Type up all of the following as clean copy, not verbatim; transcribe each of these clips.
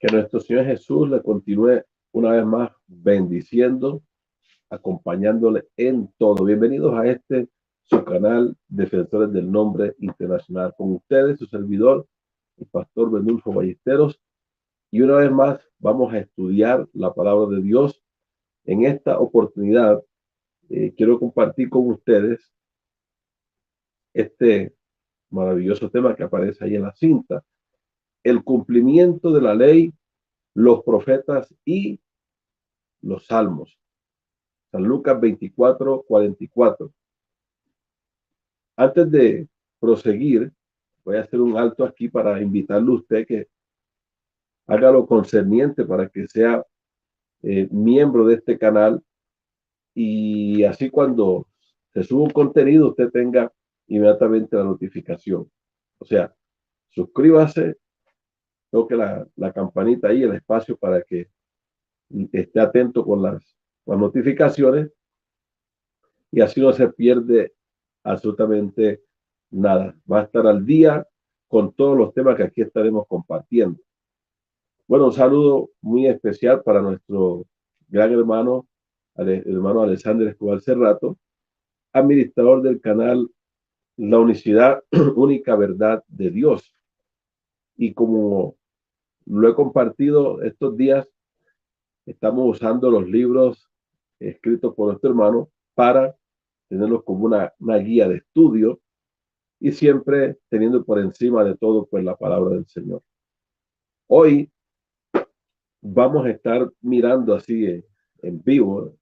Que nuestro Señor Jesús le continúe una vez más bendiciendo, acompañándole en todo. Bienvenidos a su canal Defensores del Nombre Internacional. Con ustedes, su servidor, el pastor Benulfo Ballesteros. Y una vez más vamos a estudiar la palabra de Dios. En esta oportunidad quiero compartir con ustedes este maravilloso tema que aparece ahí en la cinta. El cumplimiento de la ley, los profetas y los salmos. San Lucas 24:44. Antes de proseguir, voy a hacer un alto aquí para invitarle a usted que haga lo concerniente para que sea miembro de este canal, y así cuando se suba un contenido usted tenga inmediatamente la notificación. O sea, suscríbase, toque la campanita ahí, el espacio, para que esté atento con las notificaciones, y así no se pierde absolutamente nada. Va a estar al día con todos los temas que aquí estaremos compartiendo. Bueno, un saludo muy especial para nuestro gran hermano Alexander Escobar Cerrato, administrador del canal La Unicidad, Única Verdad de Dios. Y como lo he compartido estos días, estamos usando los libros escritos por nuestro hermano para tenerlos como una guía de estudio, y siempre teniendo por encima de todo pues la palabra del Señor. Hoy vamos a estar mirando así en vivo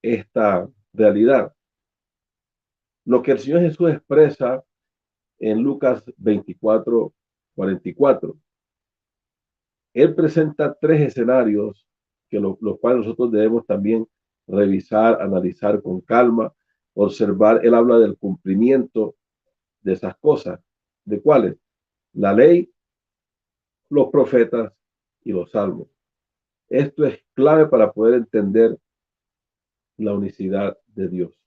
esta realidad. Lo que el Señor Jesús expresa en Lucas 24:44. Él presenta tres escenarios que los cuales nosotros debemos también revisar, analizar con calma, observar. Él habla del cumplimiento de esas cosas. ¿De cuáles? La ley, los profetas y los salmos. Esto es clave para poder entender la unicidad de Dios.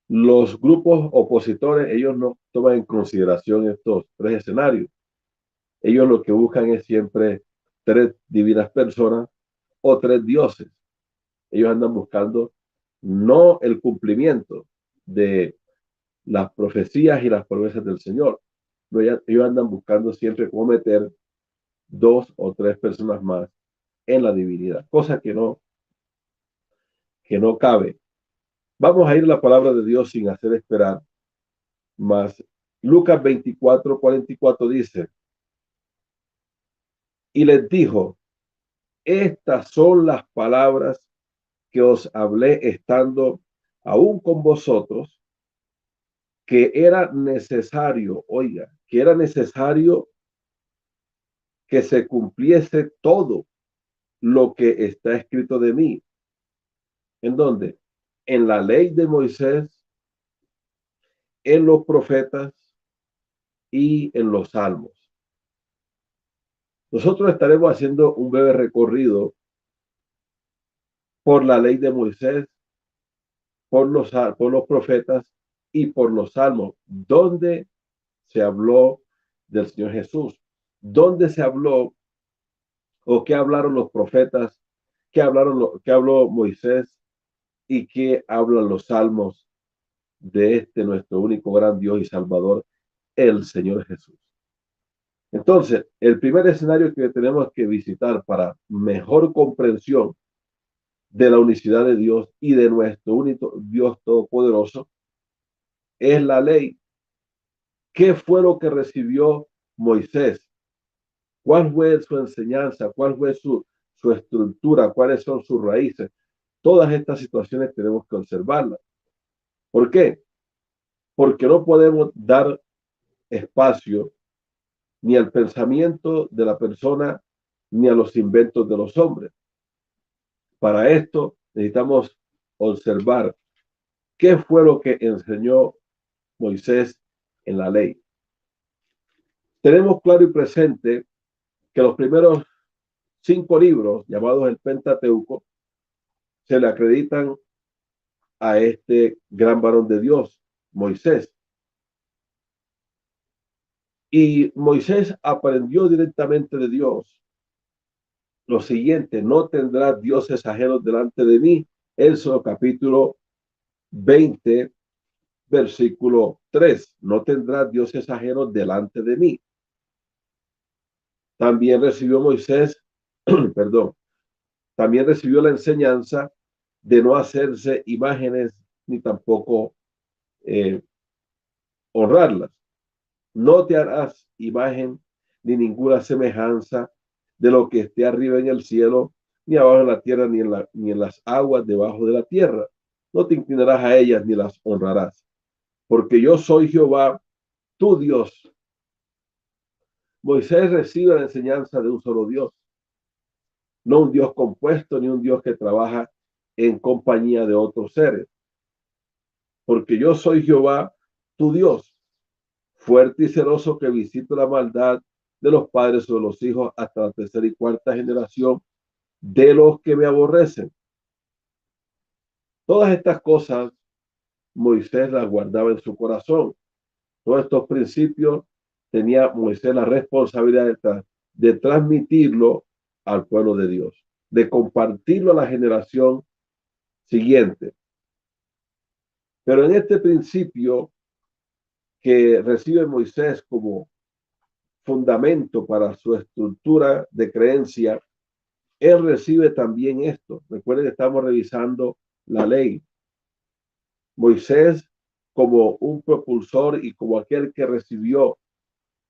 Los grupos opositores, ellos no toman en consideración estos tres escenarios. Ellos lo que buscan es siempre tres divinas personas o tres dioses. Ellos andan buscando no el cumplimiento de las profecías y las promesas del Señor. Ellos andan buscando siempre cómo meter dos o tres personas más en la divinidad, cosa que no cabe. Vamos a ir a la palabra de Dios sin hacer esperar más. Lucas 24:44 dice: y les dijo, estas son las palabras que os hablé estando aún con vosotros, que era necesario, oiga, que era necesario que se cumpliese todo lo que está escrito de mí. ¿En dónde? En la ley de Moisés, en los profetas y en los salmos. Nosotros estaremos haciendo un breve recorrido por la ley de Moisés, por los profetas y por los salmos, donde se habló del Señor Jesús, donde se habló o qué hablaron los profetas, qué habló Moisés y qué hablan los salmos de nuestro único gran Dios y Salvador, el Señor Jesús. Entonces, el primer escenario que tenemos que visitar para mejor comprensión de la unicidad de Dios y de nuestro único Dios todopoderoso es la ley. ¿Qué fue lo que recibió Moisés? ¿Cuál fue su enseñanza? ¿Cuál fue su estructura? ¿Cuáles son sus raíces? Todas estas situaciones tenemos que observarlas. ¿Por qué? Porque no podemos dar espacio ni al pensamiento de la persona ni a los inventos de los hombres. Para esto necesitamos observar qué fue lo que enseñó Moisés en la ley. Tenemos claro y presente que los primeros 5 libros, llamados el Pentateuco, se le acreditan a este gran varón de Dios, Moisés. Y Moisés aprendió directamente de Dios lo siguiente: no tendrás dioses ajenos delante de mí. Éxodo capítulo 20, versículo 3. No tendrás dioses ajenos delante de mí. También recibió Moisés, perdón, también recibió la enseñanza de no hacerse imágenes ni tampoco eh, honrarlas. No te harás imagen ni ninguna semejanza de lo que esté arriba en el cielo, ni abajo en la tierra, ni en las aguas debajo de la tierra. No te inclinarás a ellas ni las honrarás, porque yo soy Jehová, tu Dios. Moisés recibe la enseñanza de un solo Dios, no un Dios compuesto, ni un Dios que trabaja en compañía de otros seres, porque yo soy Jehová, tu Dios, fuerte y celoso, que visito la maldad de los padres o de los hijos hasta la tercera y cuarta generación de los que me aborrecen. Todas estas cosas Moisés las guardaba en su corazón. Todos estos principios tenía Moisés la responsabilidad de transmitirlo al pueblo de Dios, de compartirlo a la generación siguiente. Pero en este principio que recibe Moisés como fundamento para su estructura de creencia, él recibe también esto. Recuerden que estamos revisando la ley. Moisés, como un propulsor y como aquel que recibió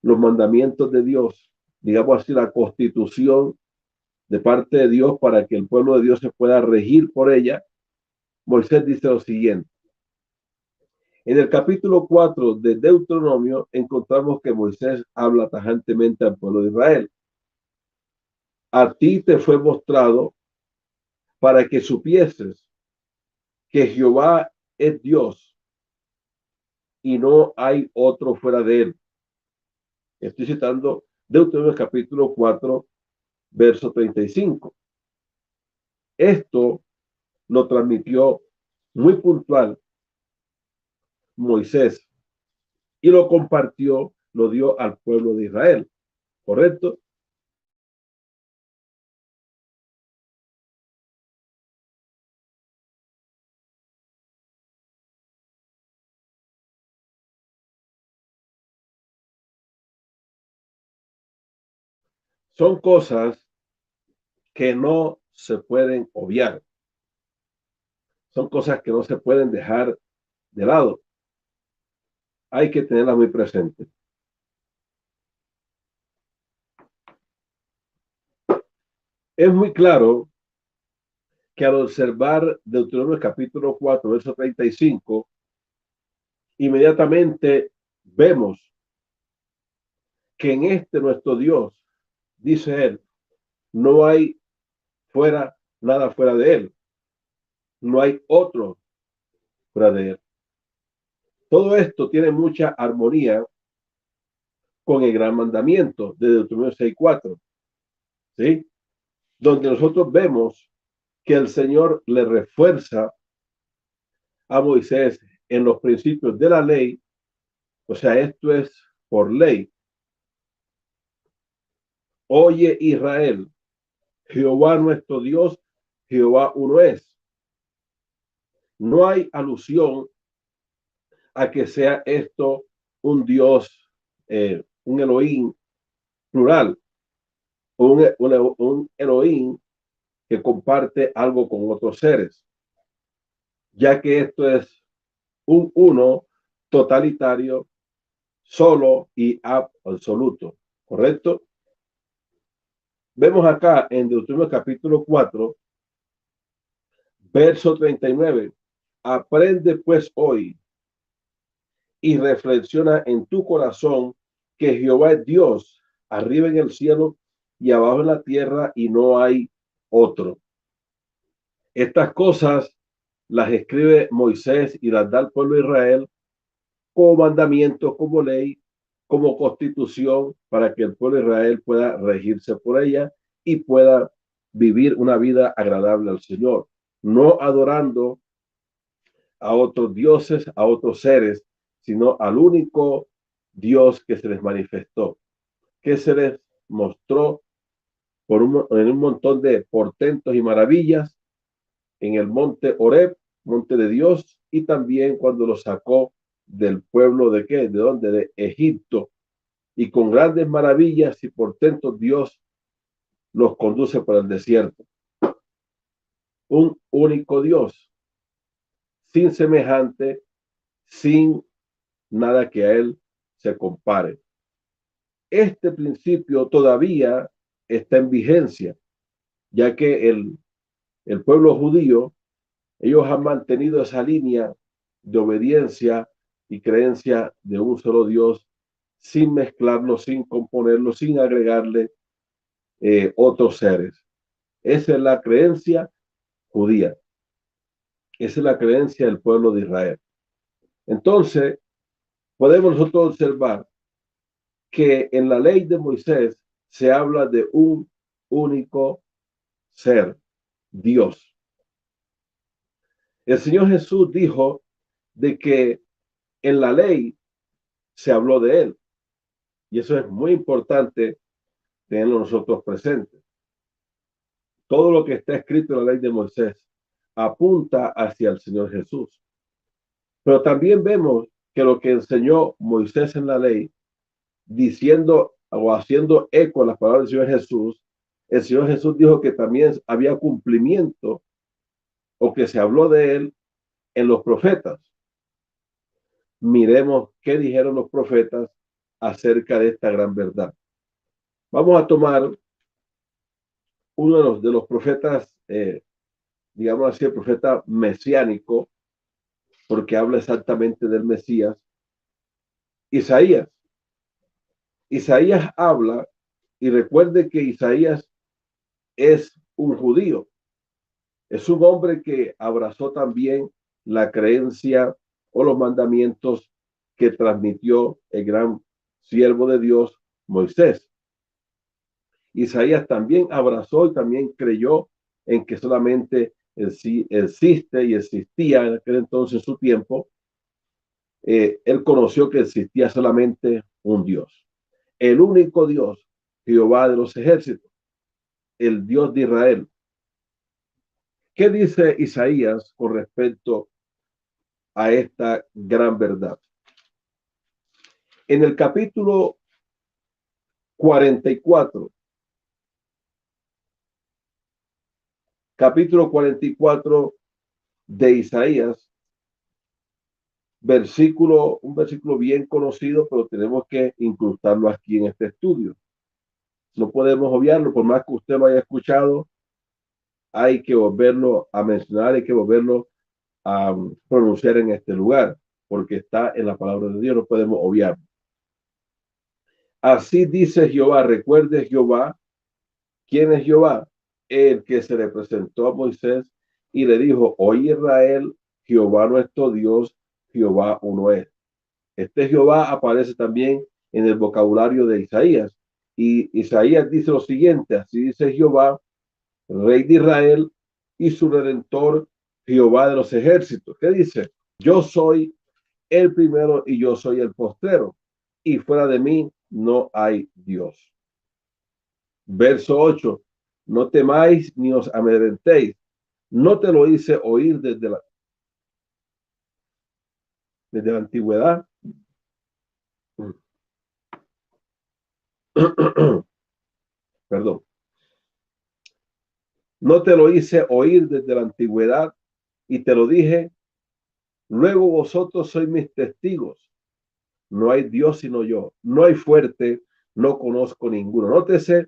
los mandamientos de Dios, digamos así, la constitución de parte de Dios para que el pueblo de Dios se pueda regir por ella, Moisés dice lo siguiente. En el capítulo 4 de Deuteronomio encontramos que Moisés habla tajantemente al pueblo de Israel. A ti te fue mostrado para que supieses que Jehová es Dios y no hay otro fuera de él. Estoy citando Deuteronomio capítulo 4, verso 35. Esto lo transmitió muy puntual Moisés y lo compartió, lo dio al pueblo de Israel, ¿correcto? Son cosas que no se pueden obviar, son cosas que no se pueden dejar de lado, hay que tenerlas muy presentes. Es muy claro que al observar Deuteronomio capítulo 4, verso 35, inmediatamente vemos que en este nuestro Dios, dice él, no hay fuera, nada fuera de él, no hay otro fuera de él. Todo esto tiene mucha armonía con el gran mandamiento de Deuteronomio 6:4, ¿sí? Donde nosotros vemos que el Señor le refuerza a Moisés en los principios de la ley, o sea, esto es por ley. Oye Israel, Jehová nuestro Dios, Jehová uno es. No hay alusión a que sea esto un Dios, un Elohim plural, un Elohim que comparte algo con otros seres, ya que esto es un uno totalitario, solo y absoluto, ¿correcto? Vemos acá en Deuteronomio capítulo 4, verso 39. Aprende pues hoy y reflexiona en tu corazón que Jehová es Dios, arriba en el cielo y abajo en la tierra, y no hay otro. Estas cosas las escribe Moisés y las da al pueblo de Israel como mandamiento, como ley, como constitución, para que el pueblo de Israel pueda regirse por ella y pueda vivir una vida agradable al Señor, no adorando a otros dioses, a otros seres, sino al único Dios que se les manifestó, que se les mostró en un montón de portentos y maravillas en el monte Horeb, monte de Dios, y también cuando los sacó del pueblo de qué, de dónde, de Egipto, y con grandes maravillas y portentos Dios los conduce por el desierto. Un único Dios, sin semejante, sin nada que a él se compare. Este principio todavía está en vigencia, ya que el pueblo judío, ellos han mantenido esa línea de obediencia y creencia de un solo Dios, sin mezclarlo, sin componerlo, sin agregarle otros seres. Esa es la creencia judía. Esa es la creencia del pueblo de Israel. Entonces, podemos nosotros observar que en la ley de Moisés se habla de un único ser, Dios. El Señor Jesús dijo de que en la ley se habló de él. Y eso es muy importante tenerlo nosotros presentes. Todo lo que está escrito en la ley de Moisés apunta hacia el Señor Jesús. Pero también vemos que lo que enseñó Moisés en la ley, diciendo o haciendo eco a las palabras del Señor Jesús, el Señor Jesús dijo que también había cumplimiento o que se habló de él en los profetas. Miremos qué dijeron los profetas acerca de esta gran verdad. Vamos a tomar uno de los profetas, digamos así, el profeta mesiánico, porque habla exactamente del Mesías, Isaías. Isaías habla, y recuerde que Isaías es un judío, es un hombre que abrazó también la creencia o los mandamientos que transmitió el gran siervo de Dios, Moisés. Isaías también abrazó y también creyó en que solamente existe y existía en aquel entonces, en su tiempo, él conoció que existía solamente un Dios, el único Dios, Jehová de los ejércitos, el Dios de Israel. ¿Qué dice Isaías con respecto a esta gran verdad? En el capítulo 44, capítulo 44 de Isaías, un versículo bien conocido, pero tenemos que incrustarlo aquí en este estudio. No podemos obviarlo, por más que usted lo haya escuchado, hay que volverlo a mencionar, hay que volverlo a pronunciar en este lugar, porque está en la palabra de Dios, no podemos obviarlo. Así dice Jehová, recuerde Jehová. ¿Quién es Jehová? El que se le presentó a Moisés y le dijo, oye Israel, Jehová nuestro Dios, Jehová uno es. Este Jehová aparece también en el vocabulario de Isaías. Y Isaías dice lo siguiente, así dice Jehová, Rey de Israel y su Redentor, Jehová de los ejércitos. ¿Qué dice? Yo soy el primero y yo soy el postrero, y fuera de mí no hay Dios. Verso 8, no temáis ni os amedrentéis, no te lo hice oír desde la antigüedad. Perdón. No te lo hice oír desde la antigüedad y te lo dije, luego vosotros sois mis testigos. No hay Dios sino yo, no hay fuerte, no conozco ninguno. Nótese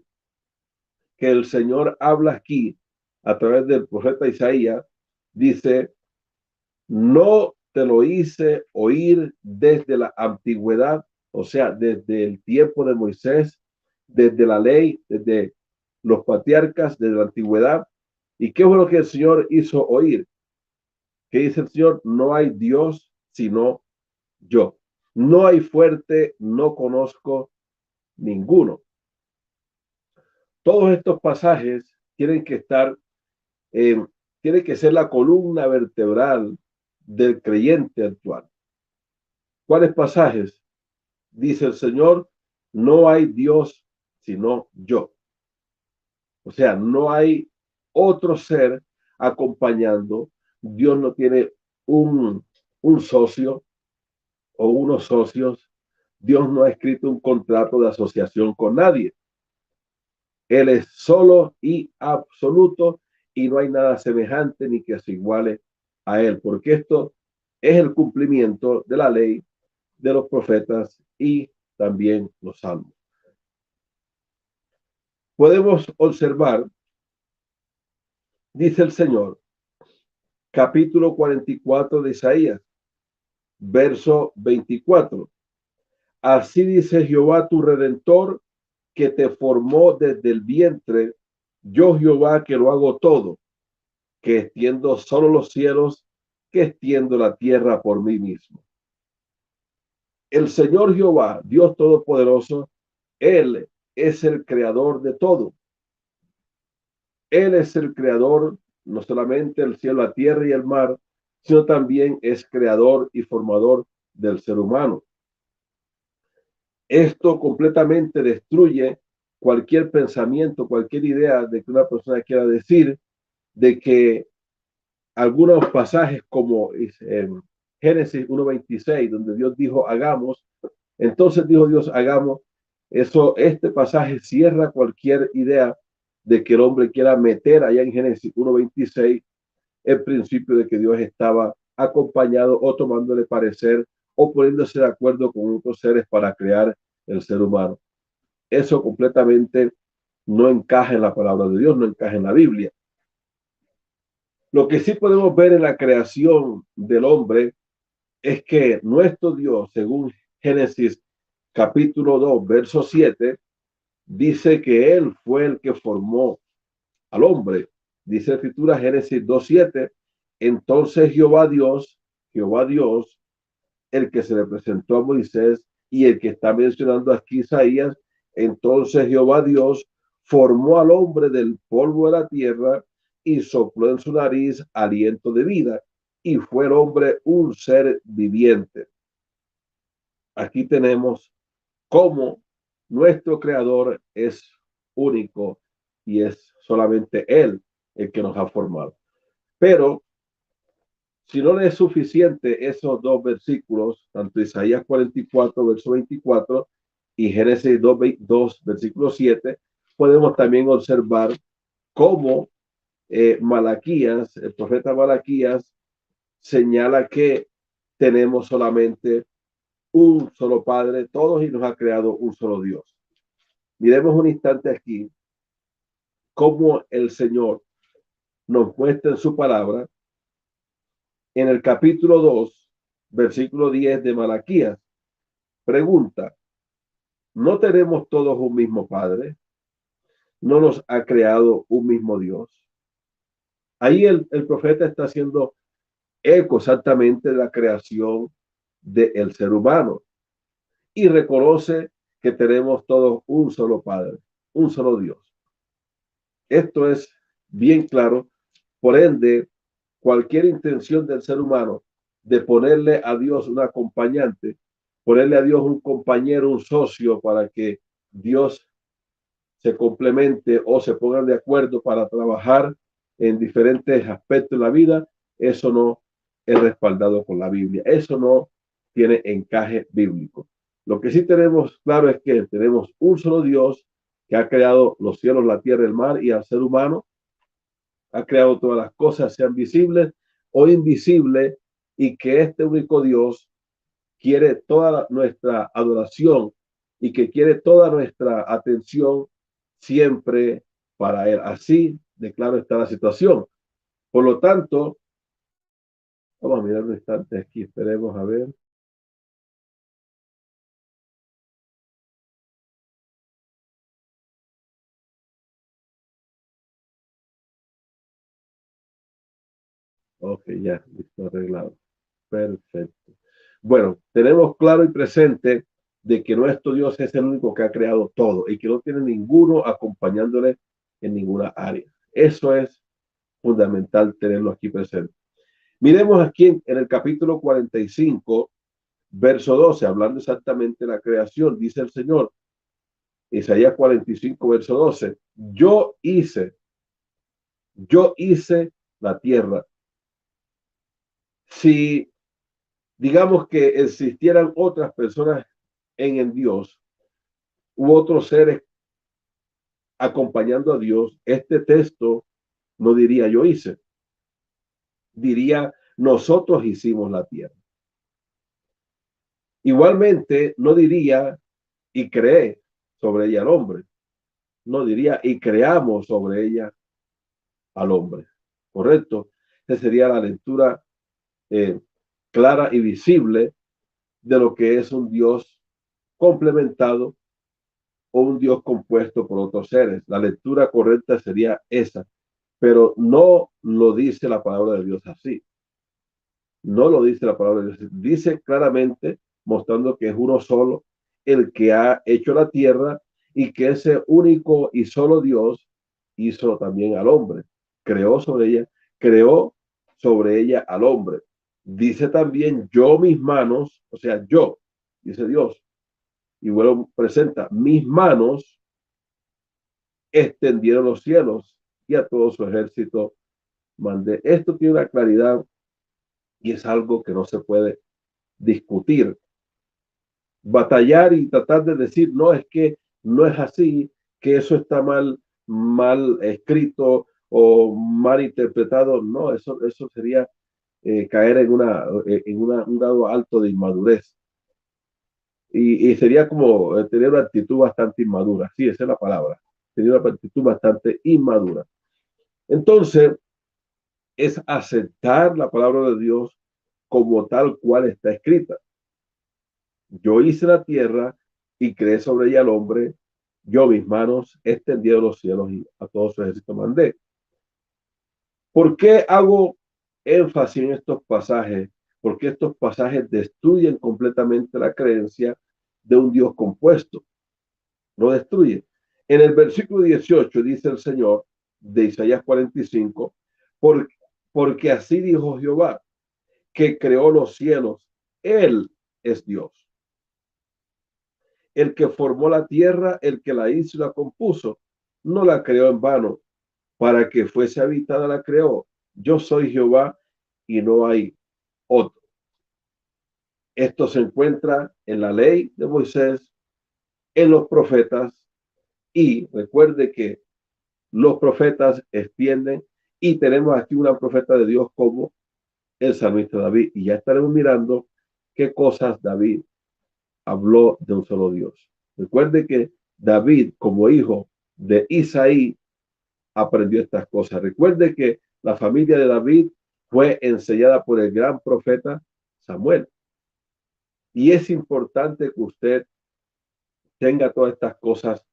que el Señor habla aquí a través del profeta Isaías, dice, no te lo hice oír desde la antigüedad, o sea, desde el tiempo de Moisés, desde la ley, desde los patriarcas, desde la antigüedad. ¿Y qué fue lo que el Señor hizo oír? ¿Qué dice el Señor? No hay Dios sino yo. No hay fuerte, no conozco ninguno. Todos estos pasajes tienen que estar, tiene que ser la columna vertebral del creyente actual. ¿Cuáles pasajes? Dice el Señor, no hay Dios sino yo. O sea, no hay otro ser acompañando. Dios no tiene un, un socio o unos socios. Dios no ha escrito un contrato de asociación con nadie. Él es solo y absoluto y no hay nada semejante ni que se iguale a él, porque esto es el cumplimiento de la ley, de los profetas y también los salmos. Podemos observar, dice el Señor, capítulo 44 de Isaías, verso 24. Así dice Jehová tu redentor, que te formó desde el vientre, yo Jehová que lo hago todo, que extiendo solo los cielos, que extiendo la tierra por mí mismo. El Señor Jehová, Dios Todopoderoso, Él es el creador de todo. Él es el creador, no solamente el cielo, la tierra y el mar, sino también es creador y formador del ser humano. Esto completamente destruye cualquier pensamiento, cualquier idea de que una persona quiera decir de que algunos pasajes como en Génesis 1:26, donde Dios dijo hagamos, entonces dijo Dios hagamos, este pasaje cierra cualquier idea de que el hombre quiera meter allá en Génesis 1:26 el principio de que Dios estaba acompañado o tomándole parecer o poniéndose de acuerdo con otros seres para crear el ser humano. Eso completamente no encaja en la palabra de Dios, no encaja en la Biblia. Lo que sí podemos ver en la creación del hombre es que nuestro Dios, según Génesis capítulo 2, verso 7, dice que Él fue el que formó al hombre. Dice la escritura Génesis 2:7, entonces Jehová Dios, el que se le presentó a Moisés y el que está mencionando aquí Isaías, entonces Jehová Dios formó al hombre del polvo de la tierra y sopló en su nariz aliento de vida y fue el hombre un ser viviente. Aquí tenemos cómo nuestro creador es único y es solamente Él el que nos ha formado. Pero si no le es suficiente esos dos versículos, tanto Isaías 44, verso 24 y Génesis 2, versículo 7, podemos también observar cómo Malaquías, el profeta Malaquías, señala que tenemos solamente un solo Padre, todos y nos ha creado un solo Dios. Miremos un instante aquí cómo el Señor nos muestra en su palabra en el capítulo 2, versículo 10 de Malaquías. Pregunta, ¿no tenemos todos un mismo Padre? ¿No nos ha creado un mismo Dios? Ahí el profeta está haciendo eco exactamente de la creación del ser humano y reconoce que tenemos todos un solo Padre, un solo Dios. Esto es bien claro. Por ende, cualquier intención del ser humano de ponerle a Dios un acompañante, ponerle a Dios un compañero, un socio para que Dios se complemente o se pongan de acuerdo para trabajar en diferentes aspectos de la vida, eso no es respaldado con la Biblia. Eso no tiene encaje bíblico. Lo que sí tenemos claro es que tenemos un solo Dios que ha creado los cielos, la tierra, el mar y al ser humano. Ha creado todas las cosas, sean visibles o invisibles, y que este único Dios quiere toda nuestra adoración y que quiere toda nuestra atención siempre para Él. Así de claro está la situación. Por lo tanto, vamos a mirar un instante aquí, esperemos a ver. Ok, ya, listo, arreglado. Perfecto. Bueno, tenemos claro y presente de que nuestro Dios es el único que ha creado todo y que no tiene ninguno acompañándole en ninguna área. Eso es fundamental tenerlo aquí presente. Miremos aquí en el capítulo 45, verso 12, hablando exactamente de la creación, dice el Señor, Isaías 45, verso 12. Yo hice la tierra. Si digamos que existieran otras personas en el Dios u otros seres acompañando a Dios, este texto no diría yo hice, diría nosotros hicimos la tierra. Igualmente, no diría y creé sobre ella al hombre, no diría y creamos sobre ella al hombre. ¿Correcto? Esa sería la lectura eh, clara y visible de lo que es un Dios complementado o un Dios compuesto por otros seres. La lectura correcta sería esa, pero no lo dice la palabra de Dios así. No lo dice la palabra de Dios. Dice claramente, mostrando que es uno solo el que ha hecho la tierra y que ese único y solo Dios hizo también al hombre. Creó sobre ella al hombre. Dice también yo mis manos, o sea, yo, dice Dios. Y bueno, presenta mis manos extendieron los cielos y a todo su ejército mandé. Esto tiene una claridad y es algo que no se puede discutir. Batallar y tratar de decir, no, es que no es así, que eso está mal escrito o mal interpretado. No, eso sería caer un grado alto de inmadurez. Y sería como tener una actitud bastante inmadura. Sí, esa es la palabra. Tener una actitud bastante inmadura. Entonces, es aceptar la palabra de Dios como tal cual está escrita. Yo hice la tierra y creé sobre ella al hombre. Yo mis manos extendieron los cielos y a todo su ejército mandé. ¿Por qué hago énfasis en estos pasajes? Porque estos pasajes destruyen completamente la creencia de un Dios compuesto. Lo destruye. En el versículo 18 dice el Señor de Isaías 45, porque así dijo Jehová, que creó los cielos. Él es Dios. El que formó la tierra, el que la hizo y la compuso, no la creó en vano, para que fuese habitada la creó. Yo soy Jehová y no hay otro. Esto se encuentra en la ley de Moisés, en los profetas, y recuerde que los profetas extienden y tenemos aquí una profeta de Dios como el salmista David, y ya estaremos mirando qué cosas David habló de un solo Dios. Recuerde que David, como hijo de Isaí, aprendió estas cosas. Recuerde que la familia de David fue enseñada por el gran profeta Samuel. Y es importante que usted tenga todas estas cosas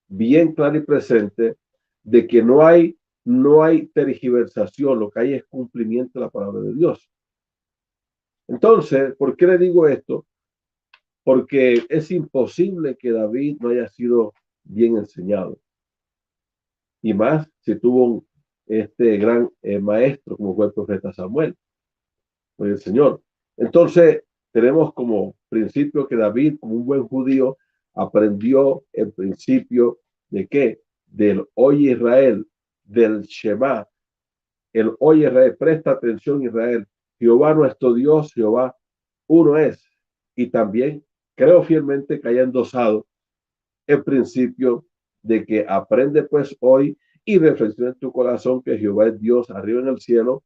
bien claras y presentes de que no hay tergiversación, lo que hay es cumplimiento de la palabra de Dios. Entonces, ¿por qué le digo esto? Porque es imposible que David no haya sido bien enseñado. Y más si tuvo este gran maestro como fue el profeta Samuel, fue el Señor. Entonces, tenemos como principio que David, como un buen judío, aprendió el principio de qué? Del Oye Israel, del Shema. El Oye Israel, presta atención Israel. Jehová nuestro Dios, Jehová uno es. Y también creo fielmente que haya endosado el principio de que aprende pues hoy y reflexiona en tu corazón que Jehová es Dios arriba en el cielo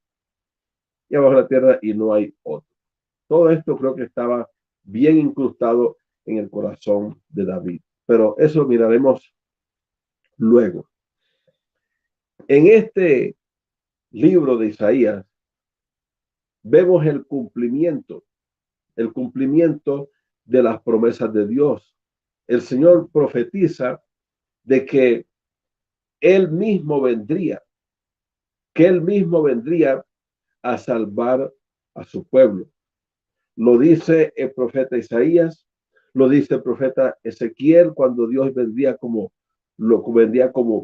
y abajo en la tierra y no hay otro. Todo esto creo que estaba bien incrustado en el corazón de David, pero eso miraremos luego. En este libro de Isaías vemos el cumplimiento de las promesas de Dios. El Señor profetiza de que Él mismo vendría, que Él mismo vendría a salvar a su pueblo. Lo dice el profeta Isaías, lo dice el profeta Ezequiel cuando Dios vendría como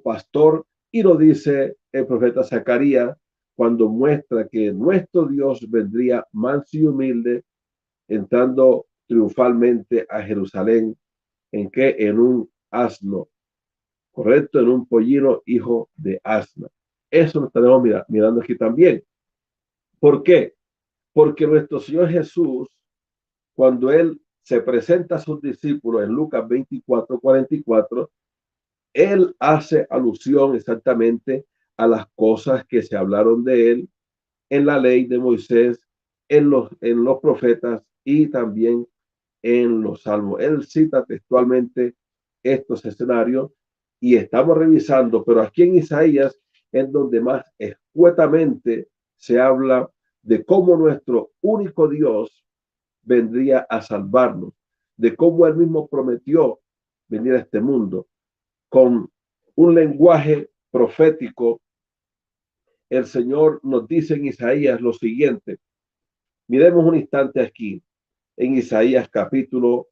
pastor, y lo dice el profeta Zacarías cuando muestra que nuestro Dios vendría manso y humilde, entrando triunfalmente a Jerusalén, en un asno, correcto, en un pollino hijo de asna. Eso lo estaremos mirando aquí también. ¿Por qué? Porque nuestro Señor Jesús, cuando Él se presenta a sus discípulos en Lucas 24:44, Él hace alusión exactamente a las cosas que se hablaron de Él en la ley de Moisés, en los profetas y también en los salmos. Él cita textualmente estos escenarios y estamos revisando, pero aquí en Isaías es donde más escuetamente se habla de cómo nuestro único Dios vendría a salvarnos, de cómo él mismo prometió venir a este mundo con un lenguaje profético. El Señor nos dice en Isaías lo siguiente. Miremos un instante aquí en Isaías capítulo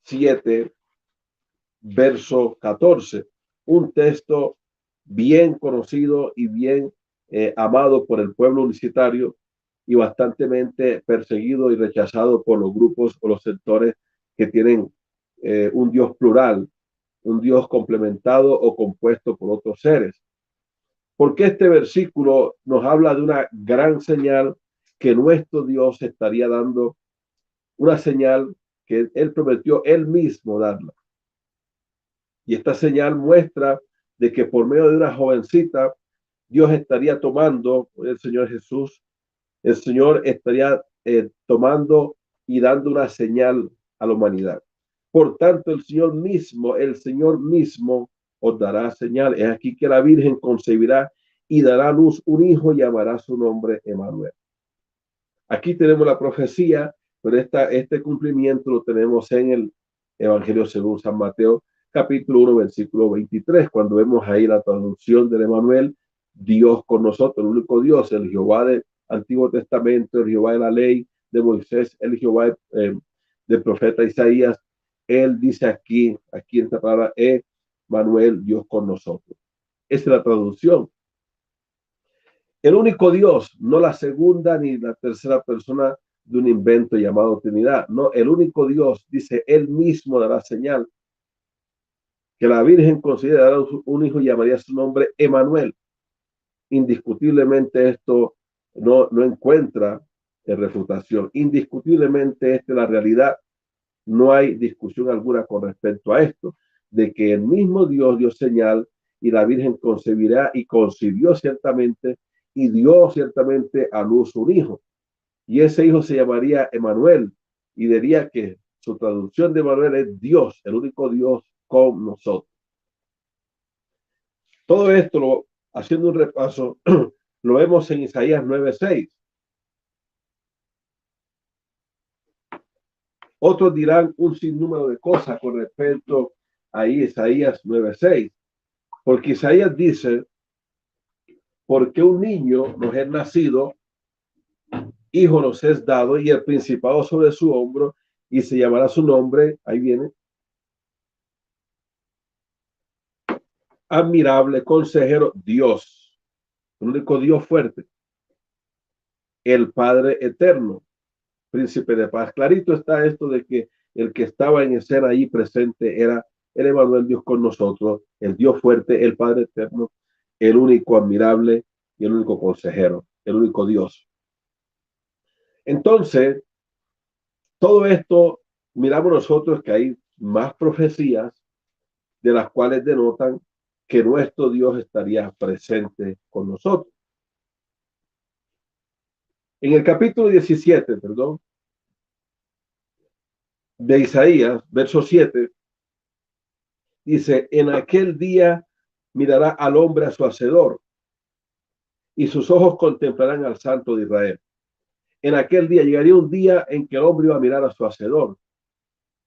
7, verso 14, un texto bien conocido y bien amado por el pueblo universitario y bastantemente perseguido y rechazado por los grupos o los sectores que tienen un Dios plural, un Dios complementado o compuesto por otros seres. Porque este versículo nos habla de una gran señal que nuestro Dios estaría dando, una señal que él prometió él mismo darla. Y esta señal muestra de que por medio de una jovencita, Dios estaría tomando, el Señor Jesús, el Señor estaría tomando y dando una señal a la humanidad. Por tanto, el Señor mismo os dará señal. Es aquí que la Virgen concebirá y dará a luz un hijo y llamará su nombre Emmanuel. Aquí tenemos la profecía, pero este cumplimiento lo tenemos en el Evangelio según San Mateo, capítulo 1, versículo 23, cuando vemos ahí la traducción del Emmanuel, Dios con nosotros, el único Dios, el Jehová del Antiguo Testamento, el Jehová de la ley de Moisés, el Jehová del profeta Isaías. Él dice aquí en esta palabra, Manuel, Dios con nosotros. Esa es la traducción. El único Dios, no la segunda ni la tercera persona de un invento llamado Trinidad. No, el único Dios, dice, él mismo dará señal. Que la Virgen considerará un hijo y llamaría su nombre Emmanuel. Indiscutiblemente esto no encuentra refutación. Indiscutiblemente esta es la realidad. No hay discusión alguna con respecto a esto, de que el mismo Dios dio señal y la Virgen concebirá y concibió ciertamente y dio ciertamente a luz un hijo. Y ese hijo se llamaría Emmanuel y diría que su traducción de Emmanuel es Dios, el único Dios con nosotros. Todo esto, haciendo un repaso, lo vemos en Isaías 9:6. Otros dirán un sinnúmero de cosas con respecto a Isaías 9:6, porque Isaías dice, porque un niño nos es nacido, hijo nos es dado, y el principado sobre su hombro, y se llamará su nombre, ahí viene, admirable, consejero, Dios, el único Dios fuerte, el Padre eterno, príncipe de paz. Clarito está esto de que el que estaba en escena ahí presente era el Emmanuel, Dios con nosotros, el Dios fuerte, el Padre eterno, el único admirable y el único consejero, el único Dios. Entonces, todo esto, miramos nosotros que hay más profecías de las cuales denotan que nuestro Dios estaría presente con nosotros. En el capítulo 17, de Isaías, verso 7, dice, en aquel día mirará al hombre a su hacedor y sus ojos contemplarán al Santo de Israel. En aquel día llegaría un día en que el hombre iba a mirar a su hacedor.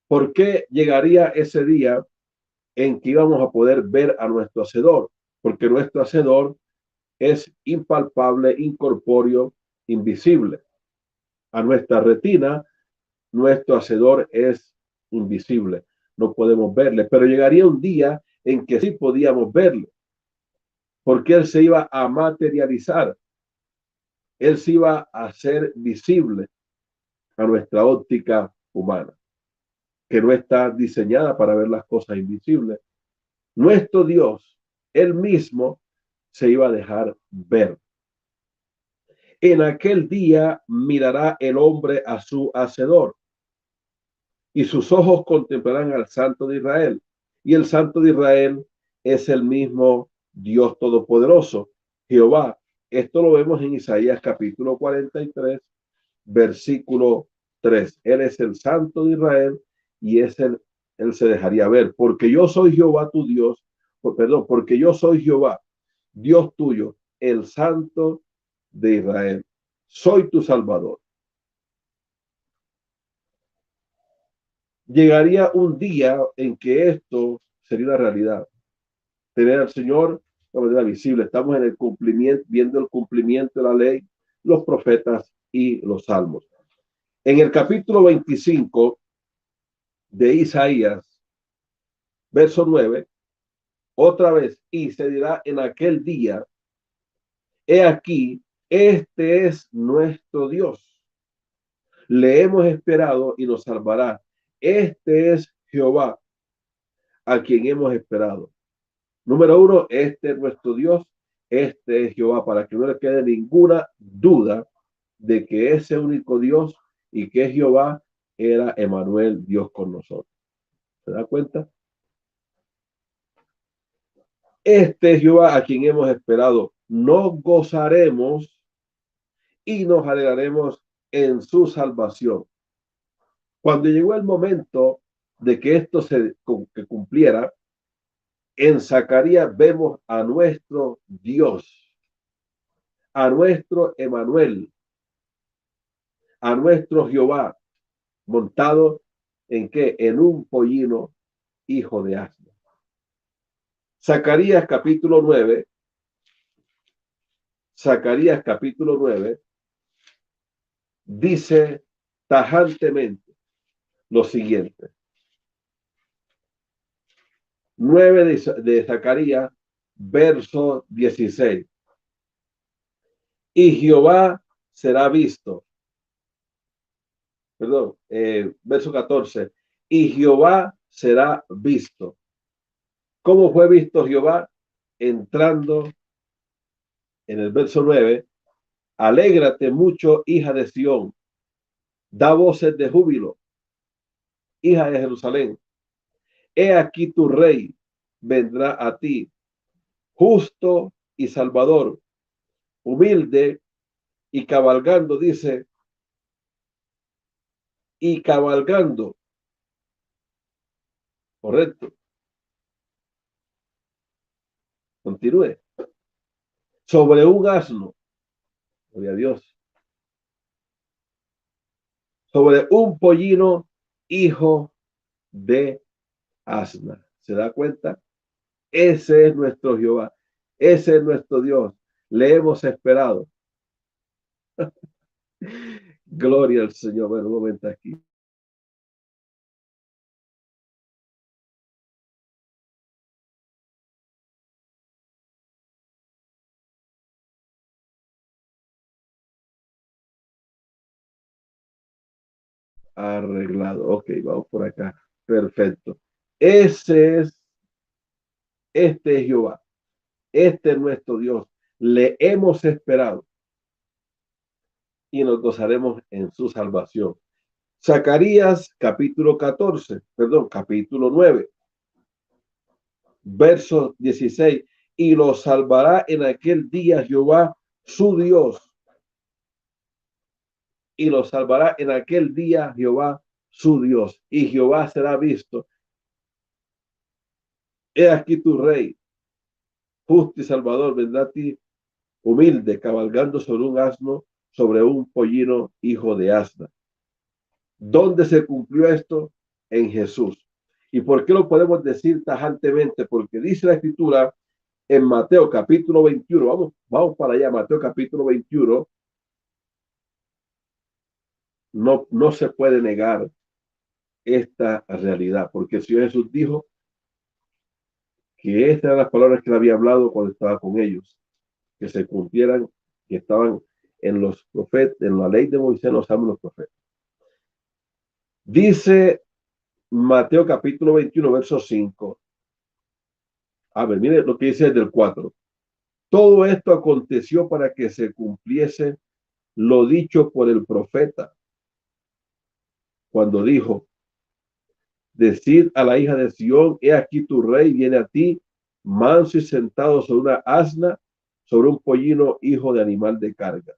¿Por qué llegaría ese día en que íbamos a poder ver a nuestro hacedor? Porque nuestro hacedor es impalpable, incorpóreo, invisible. A nuestra retina, nuestro hacedor es invisible. No podemos verle, pero llegaría un día en que sí podíamos verle, porque él se iba a materializar, él se iba a hacer visible a nuestra óptica humana. que no está diseñada para ver las cosas invisibles. Nuestro Dios, él mismo, se iba a dejar ver. En aquel día mirará el hombre a su hacedor y sus ojos contemplarán al Santo de Israel. Y el Santo de Israel es el mismo Dios Todopoderoso, Jehová. Esto lo vemos en Isaías capítulo 43, versículo 3. Él es el Santo de Israel y él se dejaría ver. Porque yo soy Jehová tu Dios, perdón, porque yo soy Jehová, Dios tuyo, el Santo de Israel. Soy tu Salvador. Llegaría un día en que esto sería una realidad. Tener al Señor de manera visible. Estamos en el cumplimiento, viendo el cumplimiento de la ley, los profetas y los salmos. En el capítulo 25 de Isaías, verso 9, otra vez, y se dirá en aquel día, he aquí, este es nuestro Dios. Le hemos esperado y nos salvará. Este es Jehová, a quien hemos esperado. Número uno, este es nuestro Dios, este es Jehová, para que no le quede ninguna duda de que ese único Dios y que es Jehová era Emmanuel, Dios con nosotros. ¿Se da cuenta? Este es Jehová a quien hemos esperado. Nos gozaremos y nos alegraremos en su salvación. Cuando llegó el momento de que esto se cumpliera, en Zacarías vemos a nuestro Dios, a nuestro Emmanuel, a nuestro Jehová, montado en qué? En un pollino, hijo de asno. Zacarías capítulo 9, Zacarías capítulo 9, dice tajantemente lo siguiente. 9 de Zacarías, verso 16. Y Jehová será visto. Perdón, verso 14. Y Jehová será visto. ¿Cómo fue visto Jehová? Entrando en el verso 9. Alégrate mucho, hija de Sión. Da voces de júbilo, hija de Jerusalén. He aquí tu rey vendrá a ti, justo y salvador, humilde y cabalgando, dice, y cabalgando, correcto, continúe, sobre un asno, gloria a Dios, sobre un pollino, hijo de asna. ¿Se da cuenta? Ese es nuestro Jehová, ese es nuestro Dios. Le hemos esperado. Gloria al Señor. Bueno, un momento aquí. Arreglado. Ok, vamos por acá. Perfecto. Este es Jehová. Este es nuestro Dios. Le hemos esperado y nos gozaremos en su salvación. Zacarías capítulo 14, perdón, capítulo 9, verso 16. Y lo salvará en aquel día Jehová, su Dios. Y lo salvará en aquel día Jehová, su Dios. Y Jehová será visto. He aquí tu rey, justo y salvador, vendrá a ti humilde, cabalgando sobre un asno, sobre un pollino, hijo de asna. ¿Dónde se cumplió esto? En Jesús. ¿Y por qué lo podemos decir tajantemente? Porque dice la Escritura en Mateo capítulo 21, vamos para allá, Mateo capítulo 21, no se puede negar esta realidad, porque el Señor Jesús dijo que estas eran las palabras que él había hablado cuando estaba con ellos, que se cumplieran, que estaban en los profetas, en la ley de Moisés, los salmos, los profetas. Dice Mateo capítulo 21, verso 5. A ver, mire lo que dice desde el 4. Todo esto aconteció para que se cumpliese lo dicho por el profeta, cuando dijo: decid a la hija de Sión, he aquí tu rey viene a ti, manso y sentado sobre una asna, sobre un pollino, hijo de animal de carga.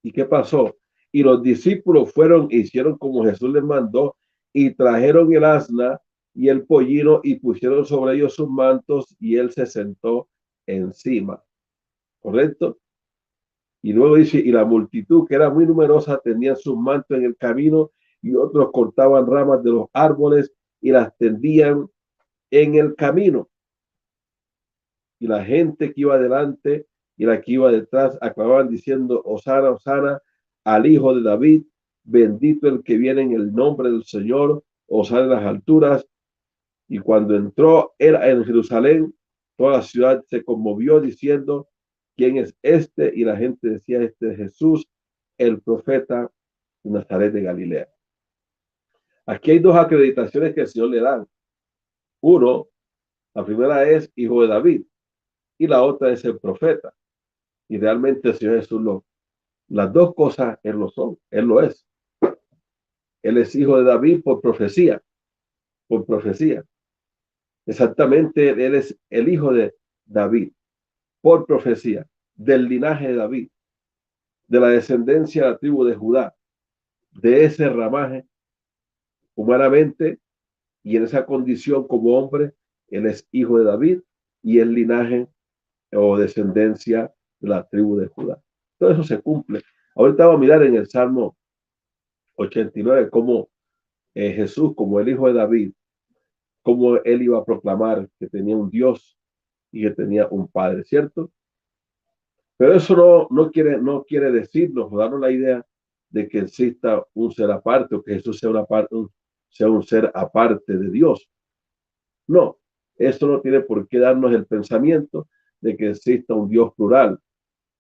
¿Y qué pasó? Y los discípulos fueron e hicieron como Jesús les mandó, y trajeron el asna y el pollino y pusieron sobre ellos sus mantos, y él se sentó encima. ¿Correcto? Y luego dice, y la multitud, que era muy numerosa, tenía sus mantos en el camino, y otros cortaban ramas de los árboles y las tendían en el camino. Y la gente que iba adelante y la que iba detrás acababan diciendo: Hosana, Hosana al Hijo de David, bendito el que viene en el nombre del Señor, Hosana en las alturas. Y cuando entró él en Jerusalén, toda la ciudad se conmovió diciendo: ¿quién es este? Y la gente decía: este es Jesús, el profeta de Nazaret de Galilea. Aquí hay dos acreditaciones que el Señor le dan. Uno, la primera es hijo de David y la otra es el profeta. Y realmente el Señor Jesús las dos cosas Él lo son, Él lo es. Él es hijo de David por profecía, por profecía. Exactamente, Él es el hijo de David por profecía, del linaje de David, de la descendencia de la tribu de Judá, de ese ramaje humanamente y en esa condición como hombre. Él es hijo de David y el linaje o descendencia de la tribu de Judá. Todo eso se cumple. Ahorita vamos a mirar en el Salmo 89 cómo Jesús, como el hijo de David, cómo él iba a proclamar que tenía un Dios y que tenía un Padre, ¿cierto? Pero eso no quiere decirnos o darnos la idea de que exista un ser aparte o que Jesús sea un ser aparte de Dios. No, eso no tiene por qué darnos el pensamiento de que exista un Dios plural,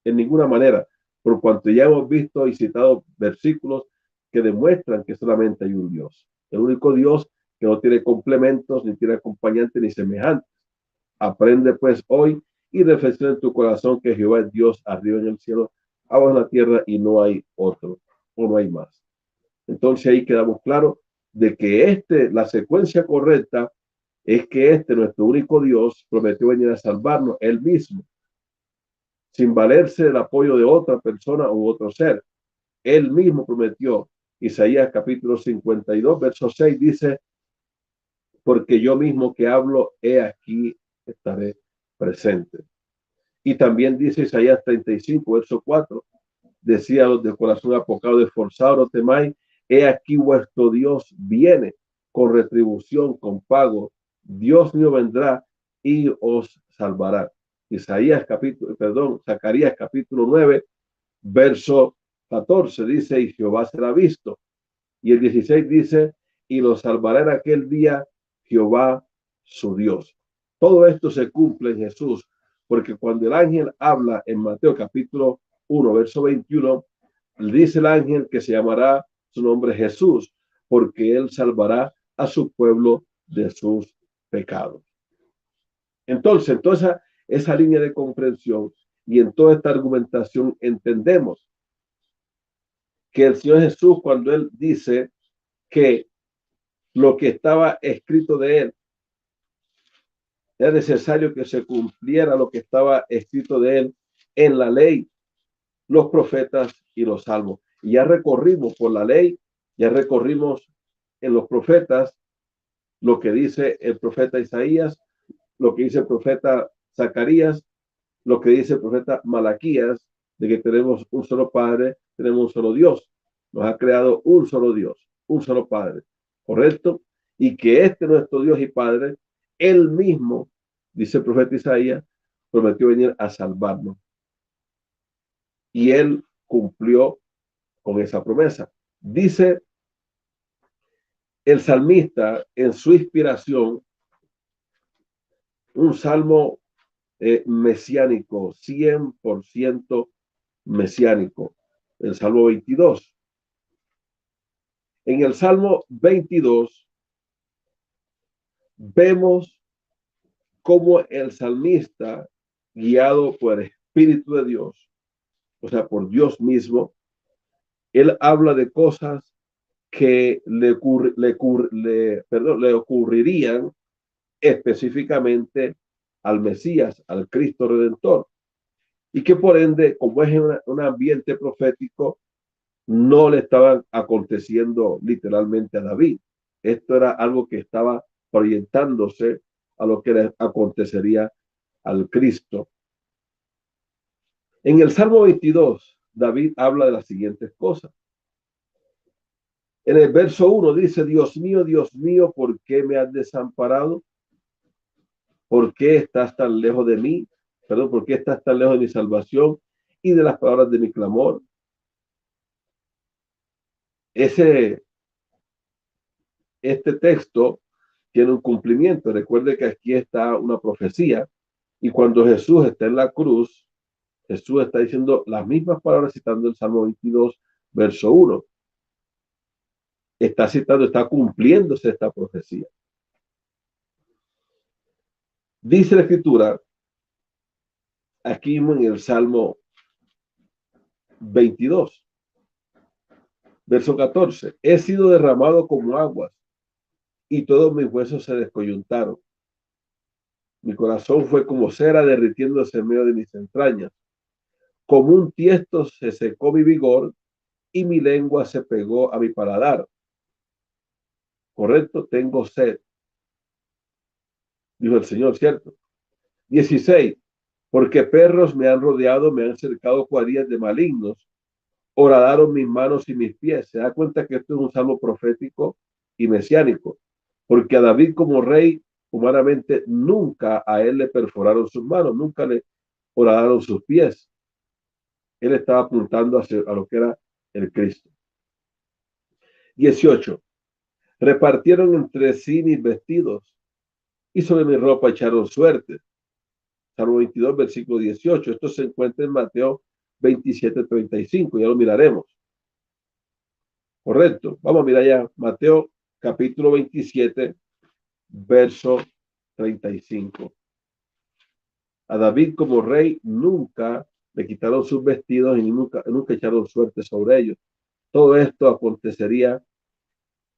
en ninguna manera, por cuanto ya hemos visto y citado versículos que demuestran que solamente hay un Dios, el único Dios que no tiene complementos, ni tiene acompañantes, ni semejantes. Aprende pues hoy y reflexiona en tu corazón que Jehová es Dios arriba en el cielo, abajo en la tierra, y no hay otro, o no hay más. Entonces ahí quedamos claros de que la secuencia correcta es que nuestro único Dios, prometió venir a salvarnos él mismo, sin valerse del apoyo de otra persona u otro ser. Él mismo prometió. Isaías capítulo 52, verso 6 dice: porque yo mismo que hablo, he aquí, estaré presente. Y también dice Isaías 35, verso 4, decía: los de corazón apocado, esforzados, no temáis, he aquí vuestro Dios viene con retribución, con pago. Dios mío vendrá y os salvará. Zacarías capítulo 9, verso 14 dice: y Jehová será visto. Y el 16 dice: y lo salvará en aquel día Jehová su Dios. Todo esto se cumple en Jesús, porque cuando el ángel habla en Mateo capítulo 1, verso 21, dice el ángel que se llamará su nombre Jesús, porque él salvará a su pueblo de sus pecados. Entonces, en toda esa línea de comprensión y en toda esta argumentación entendemos que el Señor Jesús, cuando él dice que lo que estaba escrito de él, era necesario que se cumpliera lo que estaba escrito de él en la ley, los profetas y los salmos. Y ya recorrimos por la ley, ya recorrimos en los profetas lo que dice el profeta Isaías, lo que dice el profeta Zacarías, lo que dice el profeta Malaquías, de que tenemos un solo Padre, tenemos un solo Dios. Nos ha creado un solo Dios, un solo Padre, ¿correcto? Y que nuestro Dios y Padre, él mismo, dice el profeta Isaías, prometió venir a salvarnos. Y él cumplió con esa promesa. Dice el salmista en su inspiración, un salmo mesiánico, 100% mesiánico, el Salmo 22. En el Salmo 22 vemos cómo el salmista, guiado por el Espíritu de Dios, o sea, por Dios mismo, él habla de cosas que le ocurrirían específicamente al Mesías, al Cristo Redentor, y que por ende, como es un ambiente profético, no le estaban aconteciendo literalmente a David. Esto era algo que estaba proyectándose a lo que le acontecería al Cristo. En el Salmo 22, David habla de las siguientes cosas. En el verso 1 dice, Dios mío, ¿por qué me has desamparado? ¿Por qué estás tan lejos de mí? Perdón, ¿por qué estás tan lejos de mi salvación y de las palabras de mi clamor? Ese, este texto tiene un cumplimiento. Recuerde que aquí está una profecía y cuando Jesús está en la cruz, Jesús está diciendo las mismas palabras citando el Salmo 22, verso 1. Está citando, está cumpliéndose esta profecía. Dice la Escritura, aquí en el Salmo 22, verso 14, he sido derramado como aguas y todos mis huesos se descoyuntaron. Mi corazón fue como cera derritiéndose en medio de mis entrañas. Como un tiesto se secó mi vigor y mi lengua se pegó a mi paladar. Correcto, tengo sed, dijo el Señor, ¿cierto? 16. Porque perros me han rodeado, me han cercado cuadrillas de malignos, horadaron mis manos y mis pies. Se da cuenta que esto es un salmo profético y mesiánico, porque a David como rey, humanamente, nunca a él le perforaron sus manos, nunca le horadaron sus pies. Él estaba apuntando a lo que era el Cristo. 18. Repartieron entre sí mis vestidos y sobre mi ropa echaron suerte. Salmo 22, versículo 18. Esto se encuentra en Mateo 27, 35. Ya lo miraremos. Correcto. Vamos a mirar ya Mateo capítulo 27, verso 35. A David como rey nunca le quitaron sus vestidos y nunca echaron suerte sobre ellos. Todo esto acontecería